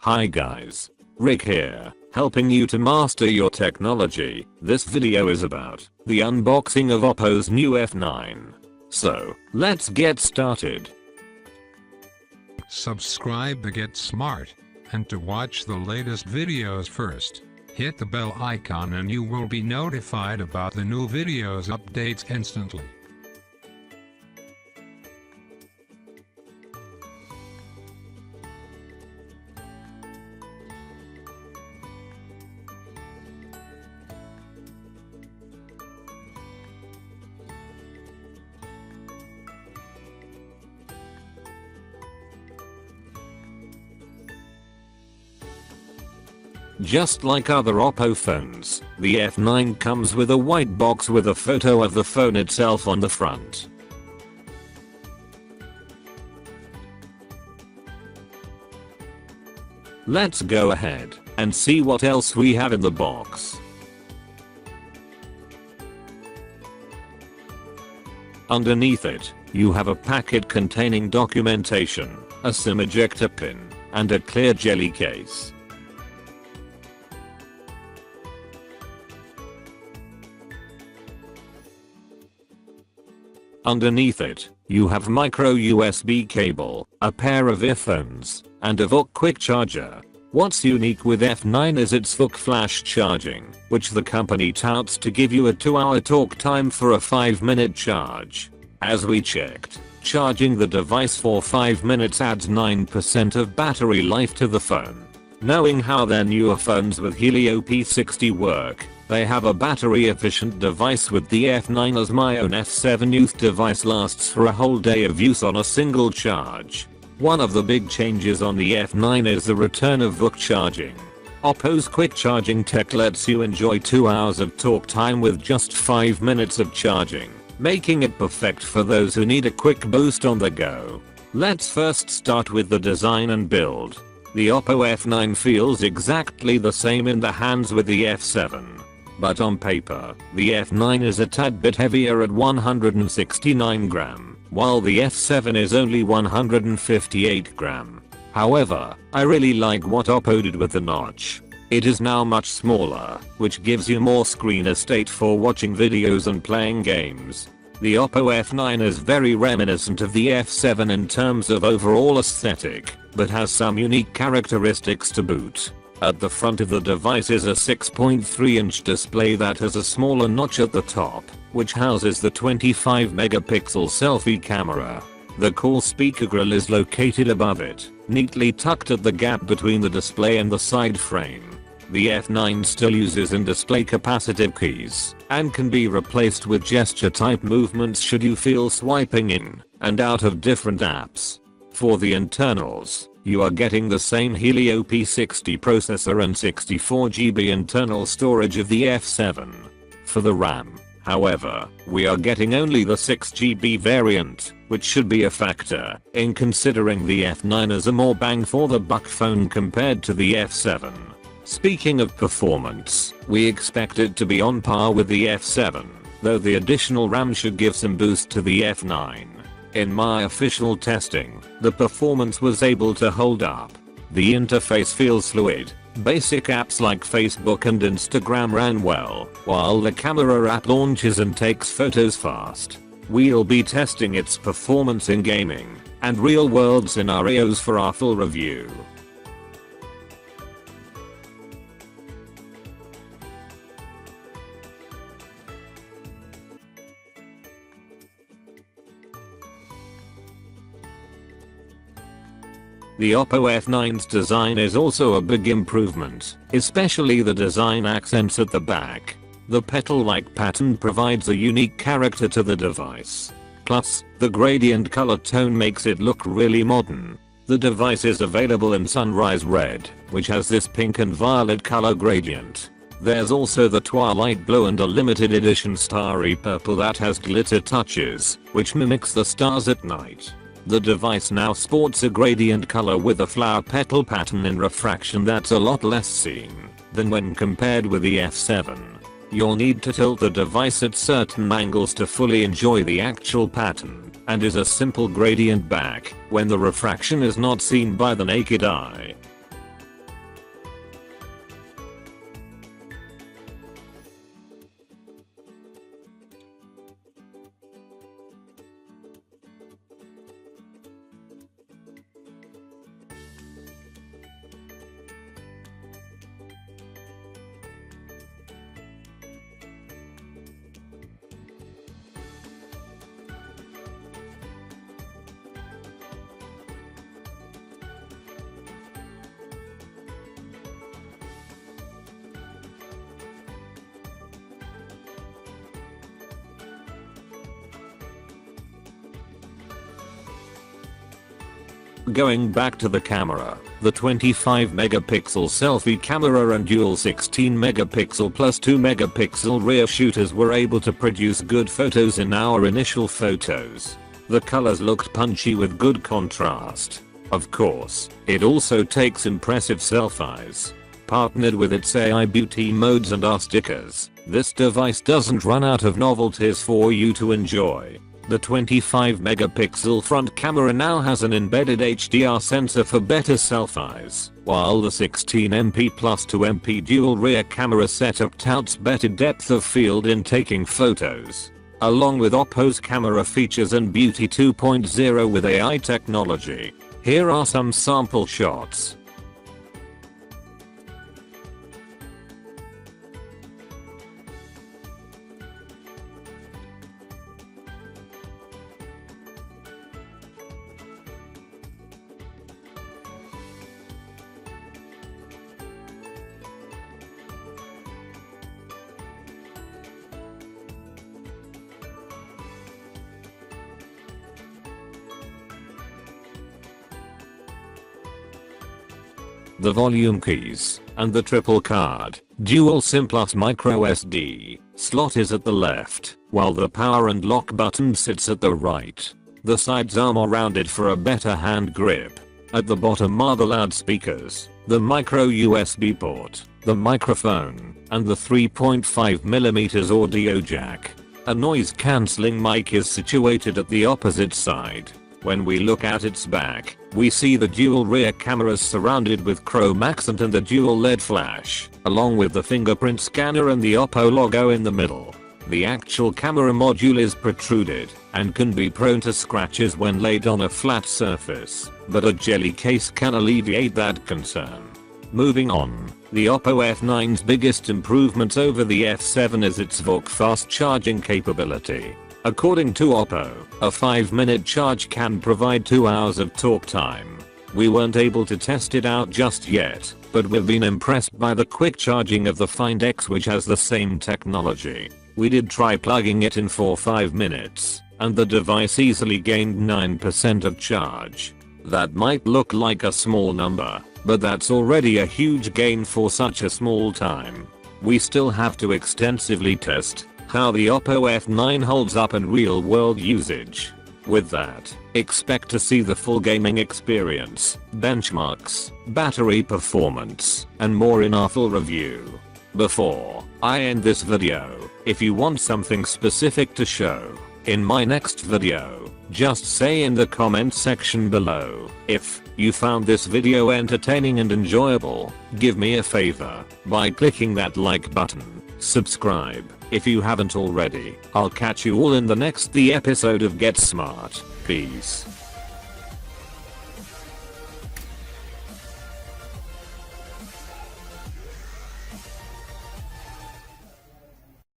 Hi guys, Rick here, helping you to master your technology. This video is about the unboxing of OPPO's new F9. So, let's get started. Subscribe to get smart, and to watch the latest videos first. Hit the bell icon and you will be notified about the new videos updates instantly. Just like other OPPO phones, the F9 comes with a white box with a photo of the phone itself on the front. Let's go ahead and see what else we have in the box. Underneath it, you have a packet containing documentation, a SIM ejector pin, and a clear jelly case. Underneath it, you have micro USB cable, a pair of earphones, and a VOOC quick charger. What's unique with F9 is its VOOC Flash charging, which the company touts to give you a 2-hour talk time for a 5-minute charge. As we checked, charging the device for 5 minutes adds 9% of battery life to the phone. Knowing how their newer phones with Helio P60 work, they have a battery efficient device with the F9, as my own F7 youth device lasts for a whole day of use on a single charge. One of the big changes on the F9 is the return of VOOC charging. OPPO's quick charging tech lets you enjoy 2 hours of talk time with just 5 minutes of charging, making it perfect for those who need a quick boost on the go. Let's first start with the design and build. The OPPO F9 feels exactly the same in the hands with the F7. But on paper, the F9 is a tad bit heavier at 169 gram, while the F7 is only 158 gram. However, I really like what OPPO did with the notch. It is now much smaller, which gives you more screen estate for watching videos and playing games. The OPPO F9 is very reminiscent of the F7 in terms of overall aesthetic, but has some unique characteristics to boot. At the front of the device is a 6.3-inch display that has a smaller notch at the top, which houses the 25 megapixel selfie camera. The call speaker grill is located above it, neatly tucked at the gap between the display and the side frame. The F9 still uses in-display capacitive keys, and can be replaced with gesture-type movements should you feel swiping in and out of different apps. For the internals, you are getting the same Helio P60 processor and 64GB internal storage of the F7. For the RAM, however, we are getting only the 6GB variant, which should be a factor in considering the F9 as a more bang for the buck phone compared to the F7. Speaking of performance, we expect it to be on par with the F7, though the additional RAM should give some boost to the F9. In my official testing, the performance was able to hold up. The interface feels fluid, basic apps like Facebook and Instagram ran well, while the camera app launches and takes photos fast. We'll be testing its performance in gaming and real-world scenarios for our full review. The OPPO F9's design is also a big improvement, especially the design accents at the back. The petal-like pattern provides a unique character to the device. Plus, the gradient color tone makes it look really modern. The device is available in Sunrise Red, which has this pink and violet color gradient. There's also the Twilight Blue and a limited edition Starry Purple that has glitter touches, which mimics the stars at night. The device now sports a gradient color with a flower petal pattern in refraction that's a lot less seen than when compared with the F7. You'll need to tilt the device at certain angles to fully enjoy the actual pattern, and is a simple gradient back when the refraction is not seen by the naked eye. Going back to the camera, the 25 megapixel selfie camera and dual 16 megapixel plus 2 megapixel rear shooters were able to produce good photos in our initial photos. The colors looked punchy with good contrast. Of course, it also takes impressive selfies. Partnered with its AI beauty modes and our stickers, this device doesn't run out of novelties for you to enjoy. The 25 megapixel front camera now has an embedded HDR sensor for better selfies, while the 16MP plus 2MP dual rear camera setup touts better depth of field in taking photos. Along with OPPO's camera features and Beauty 2.0 with AI technology. Here are some sample shots. The volume keys, and the triple card, dual SIM plus micro SD, slot is at the left, while the power and lock button sits at the right. The sides are more rounded for a better hand grip. At the bottom are the loudspeakers, the micro USB port, the microphone, and the 3.5mm audio jack. A noise cancelling mic is situated at the opposite side. When we look at its back, we see the dual rear cameras surrounded with chrome accent and the dual LED flash, along with the fingerprint scanner and the OPPO logo in the middle. The actual camera module is protruded, and can be prone to scratches when laid on a flat surface, but a jelly case can alleviate that concern. Moving on, the OPPO F9's biggest improvements over the F7 is its VOOC fast charging capability. According to OPPO, a 5-minute charge can provide 2 hours of talk time. We weren't able to test it out just yet, but we've been impressed by the quick charging of the Find X, which has the same technology. We did try plugging it in for 5 minutes, and the device easily gained 9% of charge. That might look like a small number, but that's already a huge gain for such a small time. We still have to extensively test how the OPPO F9 holds up in real world usage. With that, expect to see the full gaming experience, benchmarks, battery performance, and more in our full review. Before I end this video, if you want something specific to show in my next video, just say in the comment section below. If you found this video entertaining and enjoyable, give me a favor by clicking that like button. Subscribe if you haven't already. I'll catch you all in the next episode of Get Smart. Peace.